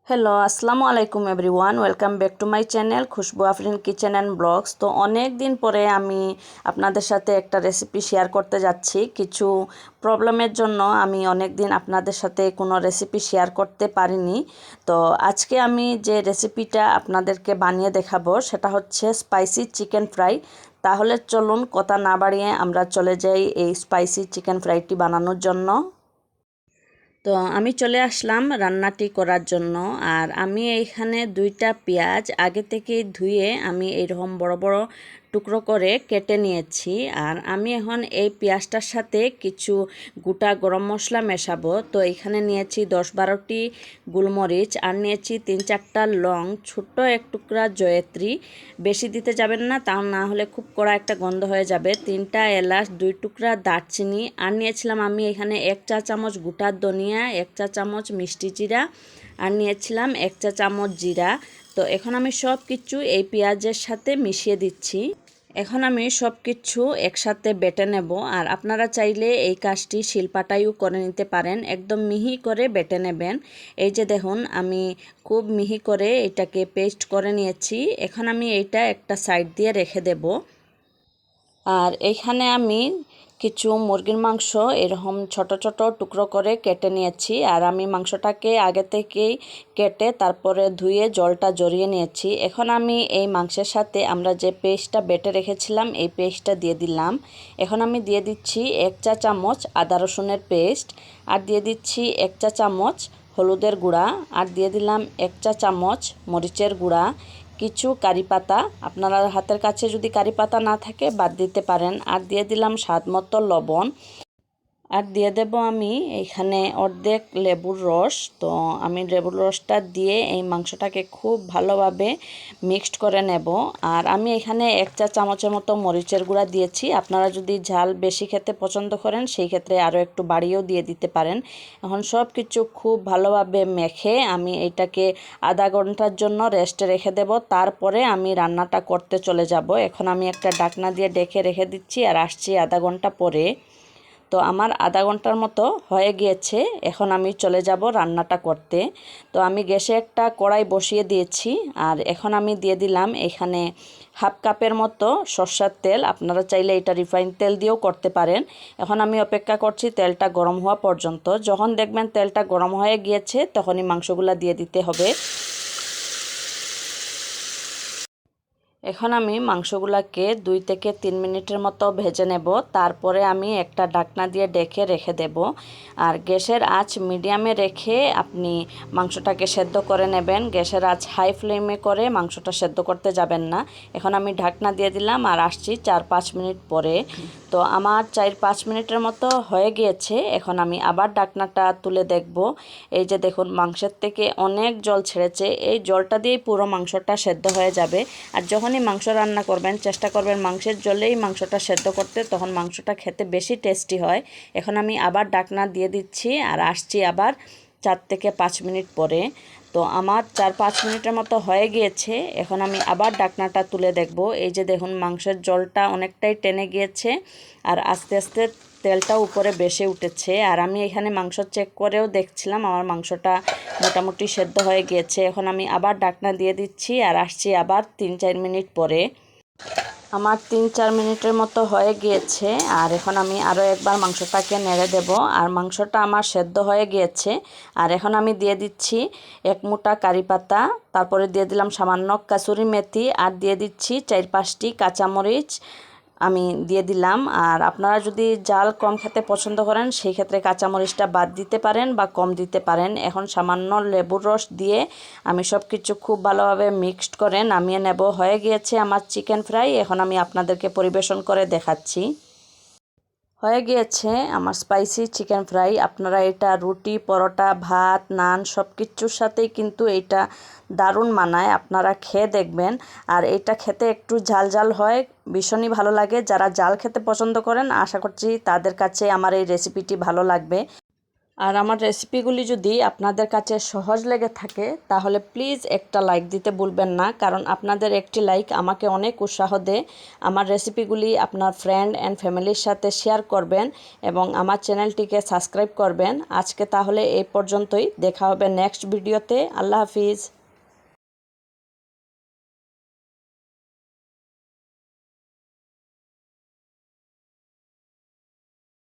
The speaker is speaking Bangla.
হ্যালো, আসসালামু আলাইকুম everyone. Welcome back to my channel Khushbu Afrin kitchen and blogs. তো অনেক দিন পরে আমি আপনাদের সাথে একটা রেসিপি শেয়ার করতে যাচ্ছি। কিছু প্রবলেমের জন্য আমি অনেক দিন আপনাদের সাথে কোনো রেসিপি শেয়ার করতে পারিনি। তো আজকে আমি যে রেসিপিটা আপনাদেরকে বানিয়ে দেখাবো সেটা হচ্ছে স্পাইসি চিকেন ফ্রাই। তাহলে চলুন কথা না বাড়িয়ে আমরা চলে যাই এই স্পাইসি চিকেন ফ্রাইটি বানানোর জন্য। তো আমি চলে আসলাম রান্নাটি করার জন্য। আর আমি এইখানে 2টা পেঁয়াজ আগে থেকেই ধুয়ে আমি এইরকম বড় বড় টুকরো করে কেটে নিয়েছি। আর আমি এখন এই পেঁয়াজটার সাথে কিছু গোটা গরম মশলা মেশাবো। তো এখানে নিয়েছি 10-12টি গোলমরিচ, আর নিয়েছি 3-4টা লং, ছোট্ট এক টুকরা জয়ত্রী। বেশি দিতে যাবেন না, তা না হলে খুব কড়া একটা গন্ধ হয়ে যাবে। 3টা এলাচ, 2 টুকরা দারচিনি, আর নিয়েছিলাম আমি এখানে 1 চা চামচ গোটা ধনিয়া, 1 চা চামচ মিষ্টি জিরা, আর নিয়েছিলাম 1 চা চামচ জিরা। তো এখন আমি সব কিছু এই পেঁয়াজের সাথে মিশিয়ে দিচ্ছি। এখন আমি সব কিছু একসাথে বেটে নেব। আর আপনারা চাইলে এই কাজটি শিলপাটাইও করে নিতে পারেন, একদম মিহি করে বেটে নেবেন। এই যে দেখুন, আমি খুব মিহি করে এটাকে পেস্ট করে নিয়েছি। এখন আমি এইটা একটা সাইড দিয়ে রেখে দেব। আর এইখানে আমি কিছু মুরগির মাংস এরকম ছোট ছোট টুকরো করে কেটে নিয়েছি। আর আমি মাংসটাকে আগে থেকেই কেটে তারপরে ধুয়ে জলটা ঝরিয়ে নিয়েছি। এখন আমি এই মাংসের সাথে আমরা যে পেস্টটা বেটে রেখেছিলাম এই পেস্টটা দিয়ে দিলাম। এখন আমি দিয়ে দিচ্ছি 1 চা চামচ আদা রসুনের পেস্ট, আর দিয়ে দিচ্ছি 1 চা চামচ হলুদের গুঁড়া, আর দিয়ে দিলাম 1 চা চামচ মরিচের গুঁড়া, কিছু কারি পাতা, আপনারা হাতের কাছে যদি কারি পাতা না থাকে বাদ দিতে পারেন, আর দিয়ে দিলাম স্বাদ মতো লবণ, আর দিয়ে দেব আমি এইখানে অর্ধেক লেবুর রস। তো আমি লেবুর রসটা দিয়ে এই মাংসটাকে খুব ভালোভাবে মিক্সড করে নেব। আর আমি এখানে 1 চা চামচের মতো মরিচের গুঁড়া দিয়েছি। আপনারা যদি ঝাল বেশি খেতে পছন্দ করেন সেই ক্ষেত্রে আরও একটু বাড়িয়েও দিয়ে দিতে পারেন। এখন সব কিছু খুব ভালোভাবে মেখে আমি এটাকে আধা ঘন্টার জন্য রেস্টে রেখে দেব। তারপরে আমি রান্নাটা করতে চলে যাব। এখন আমি একটা ঢাকনা দিয়ে ঢেকে রেখে দিচ্ছি, আর আসছি আধা ঘন্টা পরে। তো আমার আধা ঘন্টার মতো হয়ে গিয়েছে। এখন আমি চলে যাব রান্নাটা করতে। তো আমি গ্যাসে একটা কড়াই বসিয়ে দিয়েছি। আর এখন আমি দিয়ে দিলাম এখানে হাফ কাপের মতো সরষের তেল। আপনারা চাইলে এটা রিফাইন তেল দিয়েও করতে পারেন। এখন আমি অপেক্ষা করছি তেলটা গরম হওয়া পর্যন্ত। যখন দেখবেন তেলটা গরম হয়ে গিয়েছে তখনই মাংসগুলো দিয়ে দিতে হবে। এখন আমি মাংসগুলোকে 2 থেকে 3 মিনিটের মতো ভেজে নেব। তারপরে আমি একটা ঢাকনা দিয়ে ঢেকে রেখে দেব। আর গ্যাসের আঁচ মিডিয়ামে রেখে আপনি মাংসটাকে সেদ্ধ করে নেবেন। গ্যাসের আঁচ হাই ফ্লেমে করে মাংসটা সেদ্ধ করতে যাবেন না। এখন আমি ঢাকনা দিয়ে দিলাম, আর আসছি 4-5 মিনিট পরে। তো আমার 4-5 মিনিটের মতো হয়ে গিয়েছে। এখন আমি আবার ঢাকনাটা তুলে দেখব। এই যে দেখুন, মাংসের থেকে অনেক জল ছেড়েছে। এই জলটা দিয়েই পুরো মাংসটা সেদ্ধ হয়ে যাবে। আর যখনই মাংস রান্না করবেন চেষ্টা করবেন মাংসের জলেই মাংসটা সেদ্ধ করতে, তখন মাংসটা খেতে বেশি টেস্টি হয়। এখন আমি আবার ঢাকনা দিয়ে দিচ্ছি, আর আসছি আবার 4 থেকে 5 মিনিট পরে। তো আমার 4-5 মিনিটের মতো হয়ে গিয়েছে। এখন আমি আবার ঢাকনাটা তুলে দেখব। এই যে দেখুন, মাংসের জলটা অনেকটাই টেনে গিয়েছে, আর আস্তে আস্তে তেলটাও উপরে বেশি উঠেছে। আর আমি এখানে মাংস চেক করেও দেখছিলাম আমার মাংসটা মোটামুটি সেদ্ধ হয়ে গিয়েছে। এখন আমি আবার ঢাকনা দিয়ে দিচ্ছি, আর আসছি আবার 3-4 মিনিট পরে। আমার 3-4 মিনিটের মতো হয়ে গিয়েছে। আর এখন আমি আরও একবার মাংসটাকে নেড়ে দেব। আর মাংসটা আমার সেদ্ধ হয়ে গিয়েছে। আর এখন আমি দিয়ে দিচ্ছি 1 মুঠা কারি পাতা, তারপরে দিয়ে দিলাম সামান্য কাসুরি মেথি, আর দিয়ে দিচ্ছি 4-5টি কাঁচামরিচ আমি দিয়ে দিলাম। আর আপনারা যদি জাল কম খেতে পছন্দ করেন সেই ক্ষেত্রে কাঁচামরিচটা বাদ দিতে পারেন বা কম দিতে পারেন। এখন সামান্য লেবুর রস দিয়ে আমি সব কিছু খুব ভালোভাবে মিক্সড করে নামিয়ে নেব। হয়ে গিয়েছে আমার চিকেন ফ্রাই। এখন আমি আপনাদেরকে পরিবেশন করে দেখাচ্ছি। হয়ে গিয়েছে আমার স্পাইসি চিকেন ফ্রাই। আপনারা এটা রুটি, পরোটা, ভাত, নান সব কিছুর সাথেই কিন্তু এটা দারুণ মানায়। আপনারা খেয়ে দেখবেন। আর এটা খেতে একটু ঝাল ঝাল হয়, ভীষণই ভালো লাগে। যারা ঝাল খেতে পছন্দ করেন আশা করছি তাদের কাছে আমার এই রেসিপিটি ভালো লাগবে। আর আমার রেসিপিগুলি যদি আপনাদের কাছে সহজ লেগে থাকে তাহলে প্লিজ একটা লাইক দিতে ভুলবেন না, কারণ আপনাদের একটি লাইক আমাকে অনেক উৎসাহ দেয়। আমার রেসিপিগুলি আপনার ফ্রেন্ড অ্যান্ড ফ্যামিলির সাথে শেয়ার করবেন এবং আমার চ্যানেলটিকে সাবস্ক্রাইব করবেন। আজকে তাহলে এই পর্যন্তই, দেখা হবে নেক্সট ভিডিওতে। আল্লাহ হাফিজ।